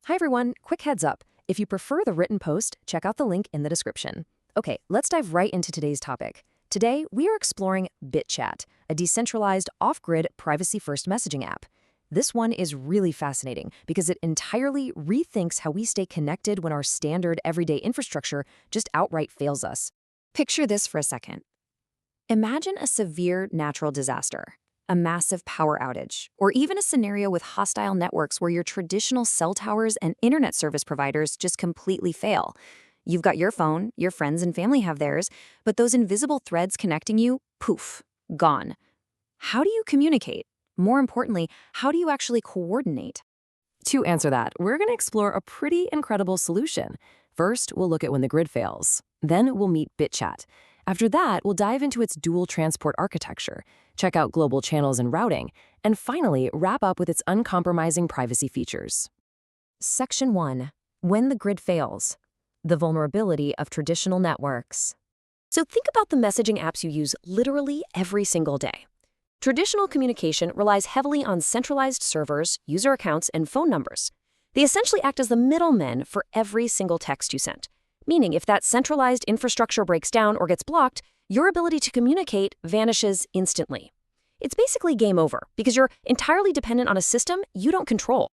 Hi everyone, quick heads up. If you prefer the written post, check out the link in the description. Okay, let's dive right into today's topic. Today, we are exploring BitChat, a decentralized, off-grid, privacy-first messaging app. This one is really fascinating because it entirely rethinks how we stay connected when our standard everyday infrastructure just outright fails us. Picture this for a second. Imagine a severe natural disaster, a massive power outage, or even a scenario with hostile networks where your traditional cell towers and internet service providers just completely fail. You've got your phone, your friends and family have theirs, but those invisible threads connecting you, poof, gone. How do you communicate? More importantly, how do you actually coordinate? To answer that, we're going to explore a pretty incredible solution. First, we'll look at when the grid fails. Then we'll meet BitChat. After that, we'll dive into its dual transport architecture, check out global channels and routing, and finally wrap up with its uncompromising privacy features. Section 1. When the grid fails. The vulnerability of traditional networks. So think about the messaging apps you use literally every single day. Traditional communication relies heavily on centralized servers, user accounts, and phone numbers. They essentially act as the middlemen for every single text you send. Meaning if that centralized infrastructure breaks down or gets blocked, your ability to communicate vanishes instantly. It's basically game over because you're entirely dependent on a system you don't control.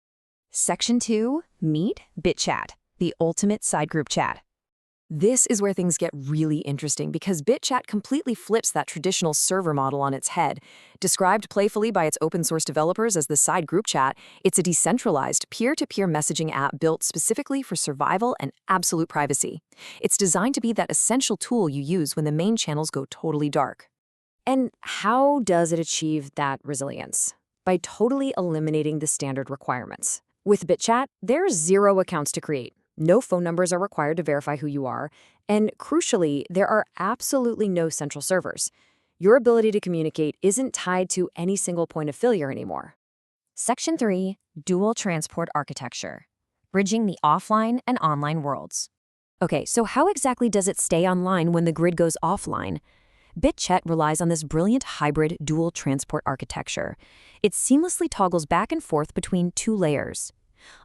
Section 2. Meet BitChat, the ultimate side group chat. This is where things get really interesting because BitChat completely flips that traditional server model on its head. Described playfully by its open-source developers as the side group chat, it's a decentralized, peer-to-peer messaging app built specifically for survival and absolute privacy. It's designed to be that essential tool you use when the main channels go totally dark. And how does it achieve that resilience? By totally eliminating the standard requirements. With BitChat, there's 0 accounts to create. No phone numbers are required to verify who you are, and crucially, there are absolutely no central servers. Your ability to communicate isn't tied to any single point of failure anymore. Section 3. Dual Transport Architecture. Bridging the offline and online worlds. Okay, so how exactly does it stay online when the grid goes offline? BitChat relies on this brilliant hybrid dual transport architecture. It seamlessly toggles back and forth between 2 layers.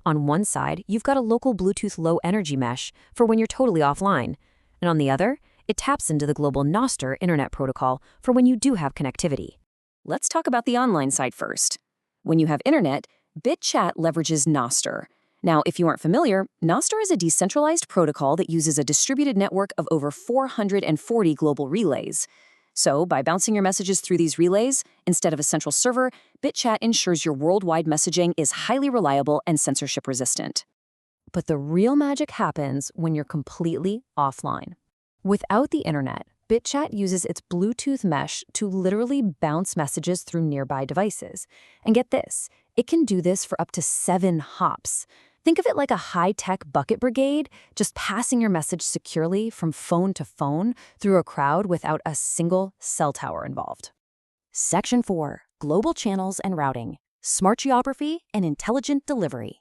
On one side, you've got a local Bluetooth low-energy mesh for when you're totally offline. And on the other, it taps into the global Nostr internet protocol for when you do have connectivity. Let's talk about the online side first. When you have internet, BitChat leverages Nostr. Now, if you aren't familiar, Nostr is a decentralized protocol that uses a distributed network of over 440 global relays. So, by bouncing your messages through these relays, instead of a central server, BitChat ensures your worldwide messaging is highly reliable and censorship-resistant. But the real magic happens when you're completely offline. Without the internet, BitChat uses its Bluetooth mesh to literally bounce messages through nearby devices. And get this, it can do this for up to 7 hops. Think of it like a high-tech bucket brigade, just passing your message securely from phone to phone through a crowd without a single cell tower involved. Section 4. Global Channels and Routing. Smart Geography and Intelligent Delivery.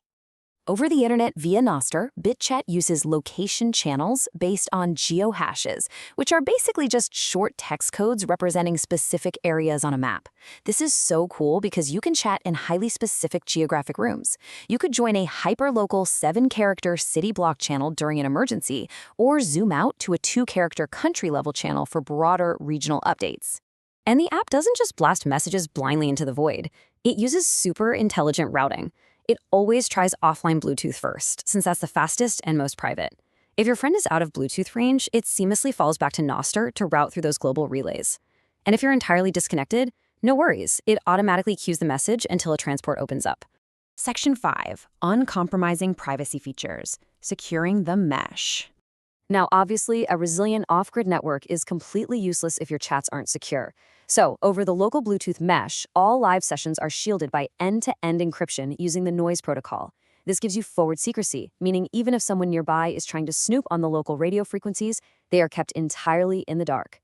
Over the internet via Nostr, BitChat uses location channels based on geohashes, which are basically just short text codes representing specific areas on a map. This is so cool because you can chat in highly specific geographic rooms. You could join a hyperlocal 7-character city block channel during an emergency, or zoom out to a 2-character country-level channel for broader regional updates. And the app doesn't just blast messages blindly into the void. It uses super intelligent routing. It always tries offline Bluetooth first, since that's the fastest and most private. If your friend is out of Bluetooth range, it seamlessly falls back to Nostr to route through those global relays. And if you're entirely disconnected, no worries. It automatically queues the message until a transport opens up. Section 5. Uncompromising privacy features. Securing the mesh. Now, obviously, a resilient off-grid network is completely useless if your chats aren't secure. So, over the local Bluetooth mesh, all live sessions are shielded by end-to-end encryption using the noise protocol. This gives you forward secrecy, meaning even if someone nearby is trying to snoop on the local radio frequencies, they are kept entirely in the dark.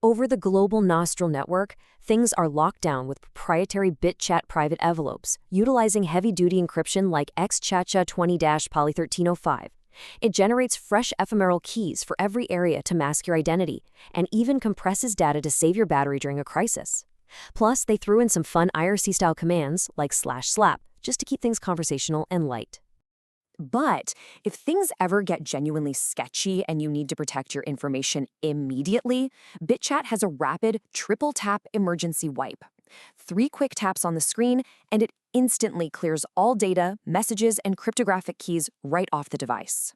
Over the global Nostr network, things are locked down with proprietary BitChat private envelopes, utilizing heavy-duty encryption like XChaCha20-Poly1305. It generates fresh ephemeral keys for every area to mask your identity, and even compresses data to save your battery during a crisis. Plus, they threw in some fun IRC-style commands like /slap, just to keep things conversational and light. But if things ever get genuinely sketchy and you need to protect your information immediately, BitChat has a rapid triple-tap emergency wipe. 3 quick taps on the screen, and it instantly clears all data, messages, and cryptographic keys right off the device.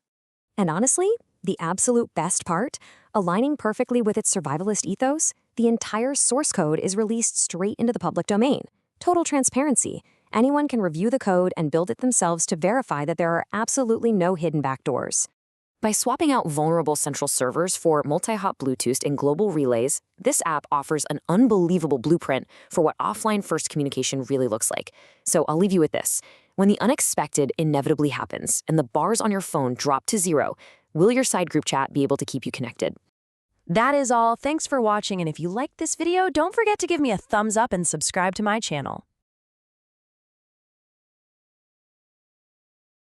And honestly, the absolute best part, aligning perfectly with its survivalist ethos, the entire source code is released straight into the public domain. Total transparency. Anyone can review the code and build it themselves to verify that there are absolutely no hidden backdoors. By swapping out vulnerable central servers for multi-hop Bluetooth and global relays, this app offers an unbelievable blueprint for what offline-first communication really looks like. So I'll leave you with this. When the unexpected inevitably happens and the bars on your phone drop to 0, will your side group chat be able to keep you connected? That is all. Thanks for watching, and if you liked this video, don't forget to give me a thumbs up and subscribe to my channel.